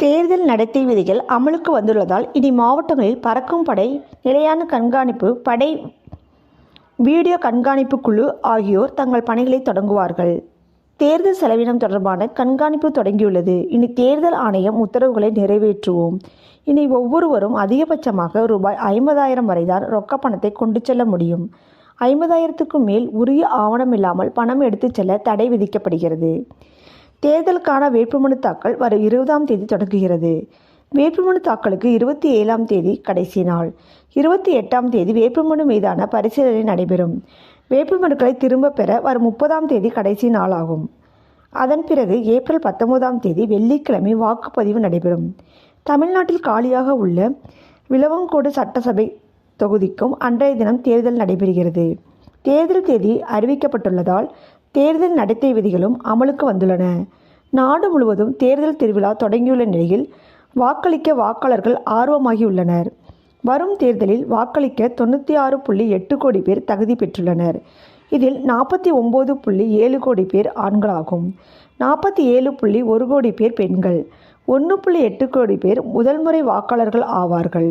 தேர்தல் நடத்தை விதிகள் அமலுக்கு வந்துள்ளதால் இனி மாவட்டங்களில் பறக்கும் படை, நிலையான கண்காணிப்பு படை, வீடியோ கண்காணிப்பு குழு ஆகியோர் தங்கள் பணிகளை தொடங்குவார்கள். தேர்தல் செலவினம் தொடர்பான கண்காணிப்பு தொடங்கியுள்ளது. இனி தேர்தல் ஆணையம் உத்தரவுகளை நிறைவேற்றுவோம். இனி ஒவ்வொருவரும் அதிகபட்சமாக ரூபாய் 50,000 வரைதான் ரொக்க பணத்தை கொண்டு செல்ல முடியும். 50,000க்கும் மேல் உரிய ஆவணம் இல்லாமல் பணம் எடுத்துச் செல்ல தடை விதிக்கப்படுகிறது. தேர்தலுக்கான வேட்புமனு தாக்கல் வரும் 20ஆம் தேதி தொடங்குகிறது. வேட்புமனு தாக்கலுக்கு 27ஆம் தேதி கடைசி நாள். 28ஆம் தேதி வேட்புமனு மீதான பரிசீலனை நடைபெறும். வேட்புமனுக்களை திரும்ப பெற வரும் 30ஆம் தேதி கடைசி நாளாகும். அதன் பிறகு ஏப்ரல் 19ஆம் தேதி வெள்ளிக்கிழமை வாக்குப்பதிவு நடைபெறும். தமிழ்நாட்டில் காலியாக உள்ள விளவங்கோடு சட்டசபை தொகுதிக்கும் அன்றைய தினம் தேர்தல் நடைபெறுகிறது. தேர்தல் தேதி அறிவிக்கப்பட்டுள்ளதால் தேர்தல் நடத்தை விதிகளும் அமலுக்கு வந்துள்ளன. நாடு முழுவதும் தேர்தல் திருவிழா தொடங்கியுள்ள நிலையில் வாக்களிக்க வாக்காளர்கள் ஆர்வமாகியுள்ளனர். வரும் தேர்தலில் வாக்களிக்க 96.8 கோடி பேர் தகுதி பெற்றுள்ளனர். இதில் 49.7 கோடி பேர் ஆண்களாகும். 47.1 கோடி பேர் பெண்கள். 1.8 கோடி பேர் முதல் முறை வாக்காளர்கள் ஆவார்கள்.